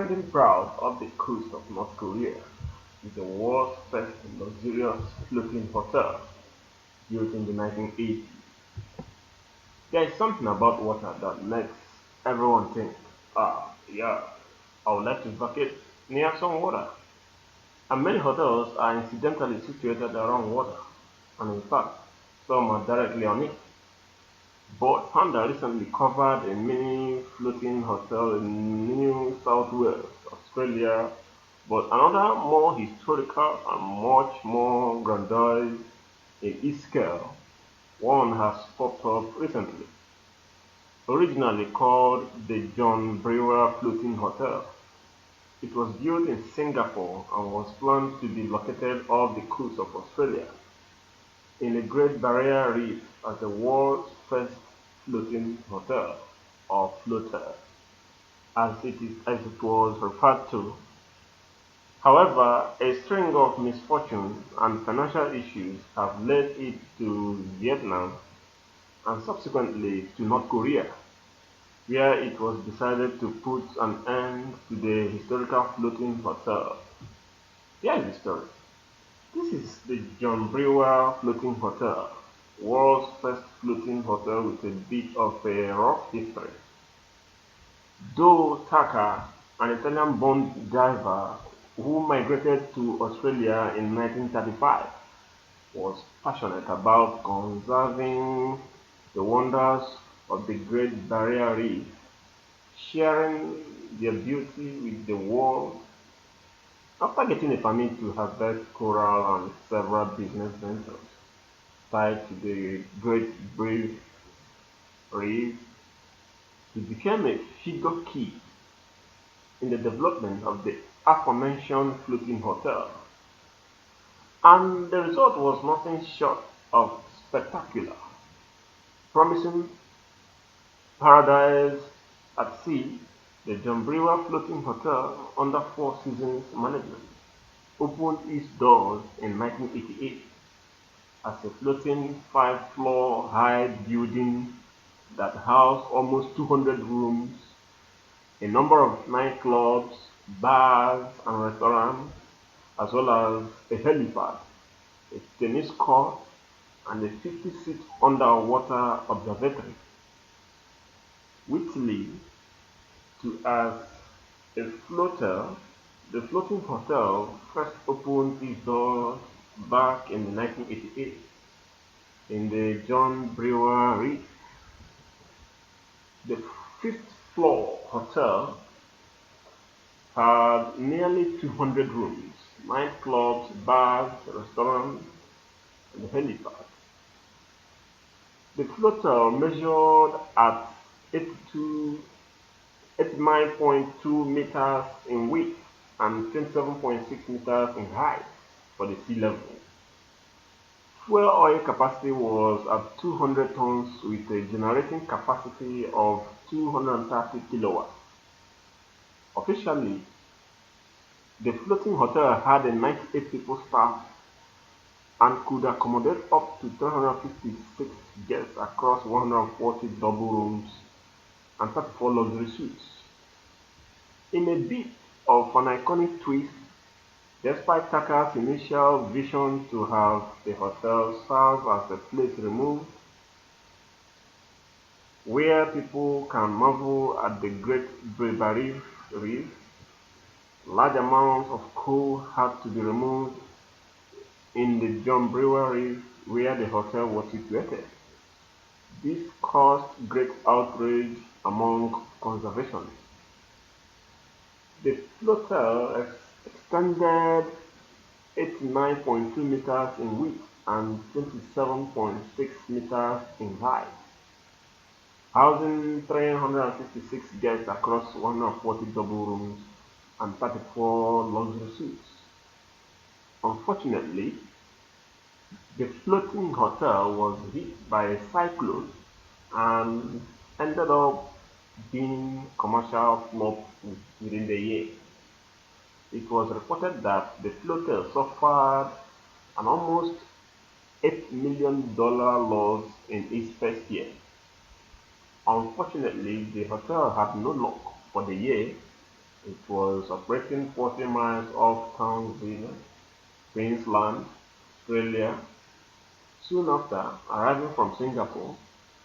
Standing proud off the coast of North Korea is the world's first luxurious floating hotel built in the 1980s. There is something about water that makes everyone think, yeah, I would like to vacate near some water. And many hotels are incidentally situated around water, and in fact, some are directly on it. But Panda recently covered a mini floating hotel in New South Wales, Australia, but another more historical and much more grandiose in its scale one has popped up recently. Originally called the John Brewer Floating Hotel, it was built in Singapore and was planned to be located off the coast of Australia in the Great Barrier Reef as the world's first floating hotel, or floater, as it was referred to. However, a string of misfortunes and financial issues have led it to Vietnam and subsequently to North Korea, where it was decided to put an end to the historical floating hotel. Here is the story. This is the John Brewer Floating Hotel, world's first floating hotel with a bit of a rough history. Though Tucker, an Italian-born diver who migrated to Australia in 1935, was passionate about conserving the wonders of the Great Barrier Reef, sharing their beauty with the world. After getting a permit to harvest coral and several business ventures tied to the Great Barrier Reef, he became a figure key in the development of the aforementioned floating hotel, and the result was nothing short of spectacular, promising paradise at sea. The John Brewer Floating Hotel, under Four Seasons management, opened its doors in 1988 as a floating five-floor high building that housed almost 200 rooms, a number of nightclubs, bars, and restaurants, as well as a helipad, a tennis court, and a 50-seat underwater observatory. Whitley, to as a floater, the floating hotel first opened its doors back in 1988 in the John Brewer Reef. The fifth floor hotel had nearly 200 rooms, nightclubs, bars, restaurants, and a helipad. The floater measured at 82 89.2 meters in width and 27.6 meters in height for the sea level. Fuel oil capacity was at 200 tons with a generating capacity of 230 kilowatts. Officially, the floating hotel had a 98 people staff and could accommodate up to 356 guests across 140 double rooms and 34 luxury suites. In a bit of an iconic twist, despite Tucker's initial vision to have the hotel serve as a place removed where people can marvel at the Great Barrier Reef, large amounts of coal had to be removed in the John Brewer Reef where the hotel was situated. This caused great outrage among conservationists. The floater extended 89.2 meters in width and 27.6 meters in height, housing 366 guests across 140 double rooms and 34 luxury suites. Unfortunately, the floating hotel was hit by a cyclone and ended up being commercial flop within the year. It was reported that the floater suffered an almost $8 million loss in its first year. Unfortunately, the hotel had no luck for the year It was operating 40 miles off Townsville, Queensland, Australia. Soon after arriving from Singapore,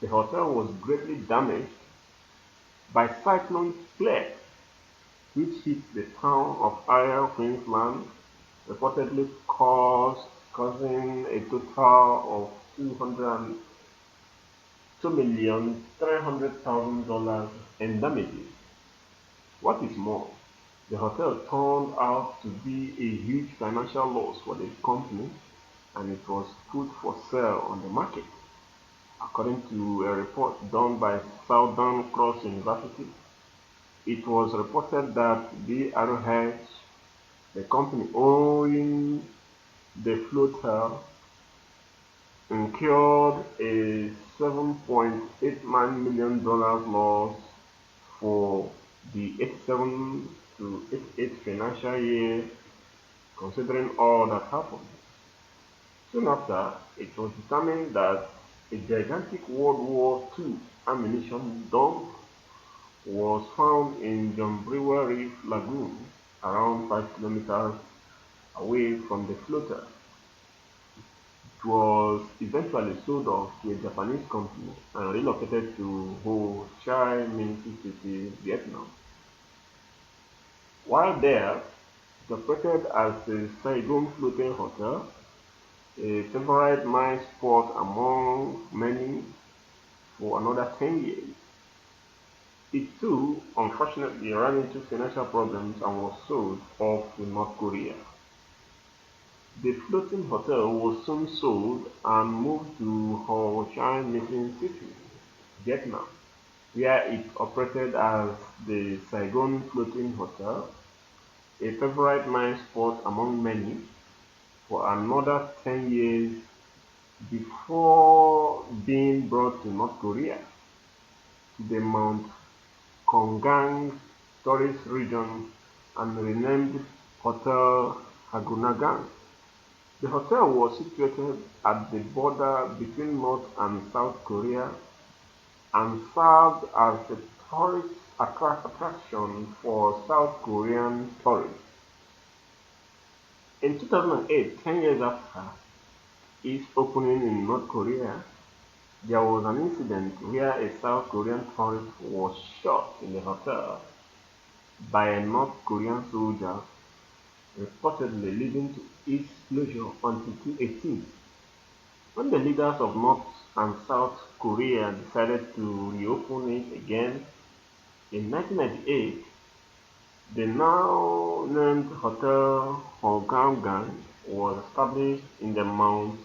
the hotel was greatly damaged by Cyclone Claire, which hit the town of Ayr, Queensland, reportedly causing a total of $2,300,000 in damages. What is more, the hotel turned out to be a huge financial loss for the company and it was put for sale on the market. According to a report done by Southern Cross University, it was reported that the Arrowhead, the company owning the floater, incurred a $7.89 million loss for the 87 to 88 financial year, considering all that happened. Soon after, it was determined that a gigantic World War II ammunition dump was found in John Brewer Reef Lagoon, around 5 kilometers away from the floater. It was eventually sold off to a Japanese company and relocated to Ho Chi Minh City, Vietnam. While there, it operated as a Saigon floating hotel, a favorite night spot among many for another 10 years. It too, unfortunately, ran into financial problems and was sold off to North Korea. The floating hotel was soon sold and moved to Ho Chi Minh City, Vietnam, where it operated as the Saigon Floating Hotel, a favorite night spot among many, for another 10 years before being brought to North Korea, to the Mount Kongang tourist region and renamed Hotel Hagunagan. The hotel was situated at the border between North and South Korea and served as a tourist attraction for South Korean tourists. In 2008, 10 years after its opening in North Korea, there was an incident where a South Korean tourist was shot in the hotel by a North Korean soldier, reportedly leading to its closure until 2018. When the leaders of North and South Korea decided to reopen it again in 1998, the now named Hotel Honggang was established in the Mount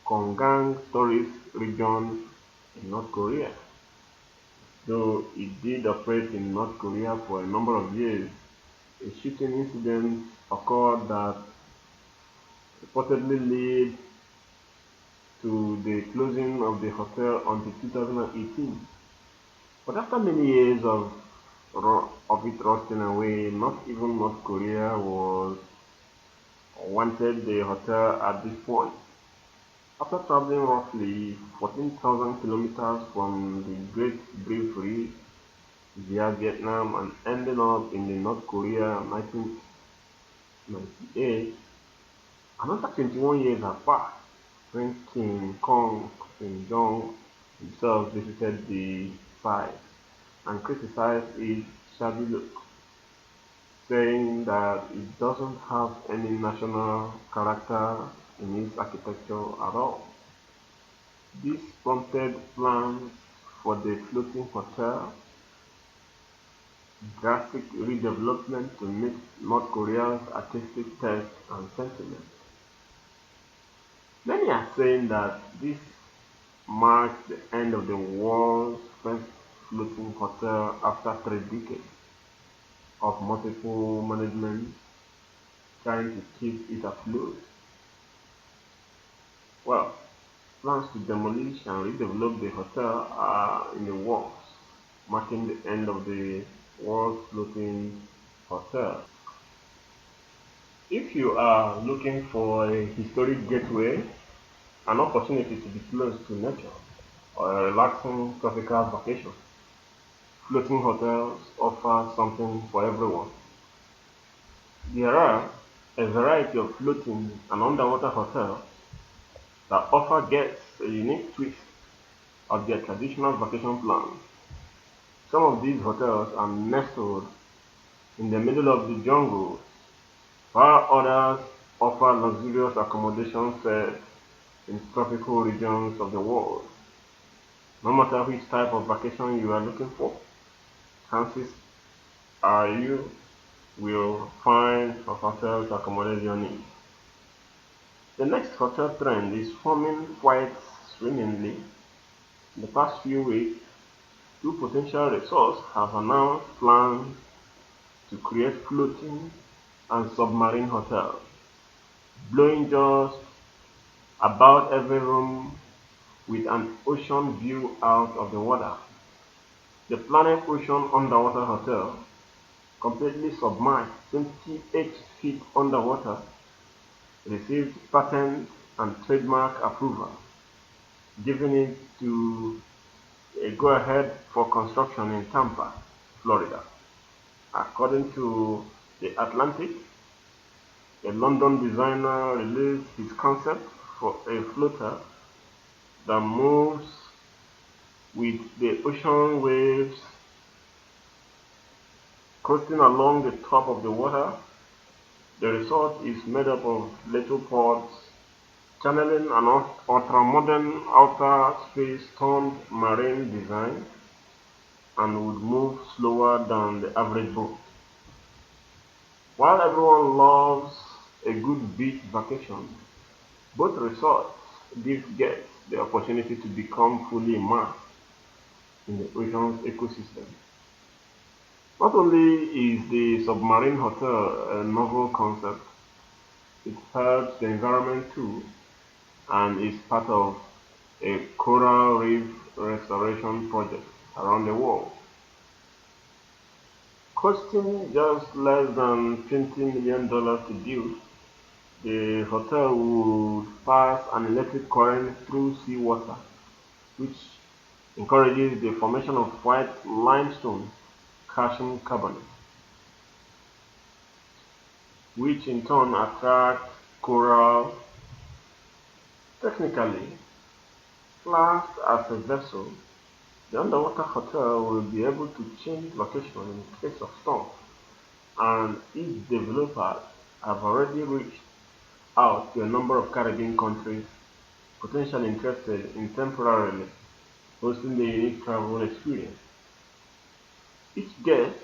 Kongang tourist region in North Korea. Though it did operate in North Korea for a number of years, a shooting incident occurred that reportedly led to the closing of the hotel until 2018. But after many years of it rusting away, not even North Korea was wanted the hotel at this point. After traveling roughly 14,000 kilometers from the Great Brief Reef via Vietnam and ending up in the North Korea in 1998, another 21 years have passed when Kim Jong himself visited the site and criticized its shabby look, saying that it doesn't have any national character in its architecture at all. This prompted plans for the floating hotel, drastic redevelopment to meet North Korea's artistic taste and sentiment. Many are saying that this marks the end of the world's first floating hotel after 3 decades of multiple managements trying to keep it afloat. Well, plans to demolish and redevelop the hotel are in the works, marking the end of the world's floating hotel. If you are looking for a historic gateway, an opportunity to be close to nature, or a relaxing tropical vacation, floating hotels offer something for everyone. There are a variety of floating and underwater hotels that offer guests a unique twist of their traditional vacation plans. Some of these hotels are nestled in the middle of the jungle, while others offer luxurious accommodation set in tropical regions of the world. No matter which type of vacation you are looking for, chances are you will find a hotel to accommodate your needs. The next hotel trend is forming quite swimmingly. In the past few weeks, two potential resorts have announced plans to create floating and submarine hotels, blowing just about every room with an ocean view out of the water. The Planet Ocean Underwater Hotel, completely submerged 28 feet underwater, received patent and trademark approval, giving it to a go-ahead for construction in Tampa, Florida. According to The Atlantic, a London designer released his concept for a floater that moves with the ocean waves coasting along the top of the water. The resort is made up of little pods, channeling an ultra-modern outer space toned marine design, and would move slower than the average boat. While everyone loves a good beach vacation, both resorts give guests the opportunity to become fully immersed in the ocean's ecosystem. Not only is the submarine hotel a novel concept, it helps the environment too and is part of a coral reef restoration project around the world. Costing just less than $20 million to build, the hotel would pass an electric current through seawater, which encourages the formation of white limestone calcium carbonate, which in turn attracts coral. Technically, classed as a vessel, the underwater hotel will be able to change location in case of storm, and its developers have already reached out to a number of Caribbean countries potentially interested in temporarily hosting the unique travel experience. Each guest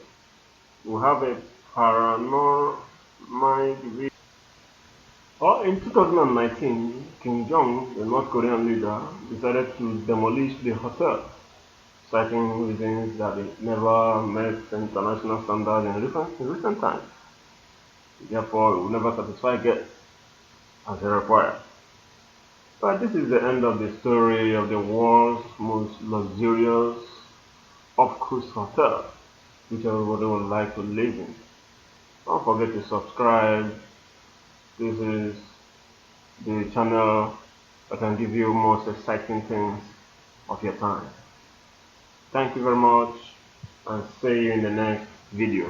will have a panoramic view. Or in 2019, Kim Jong, the North Korean leader, decided to demolish the hotel, citing reasons that it never met international standards in recent times. Therefore, it will never satisfy guests as they require. But this is the end of the story of the world's most luxurious off-coast hotel, which everybody would like to live in. Don't forget to subscribe. This is the channel that can give you most exciting things of your time. Thank you very much and see you in the next video.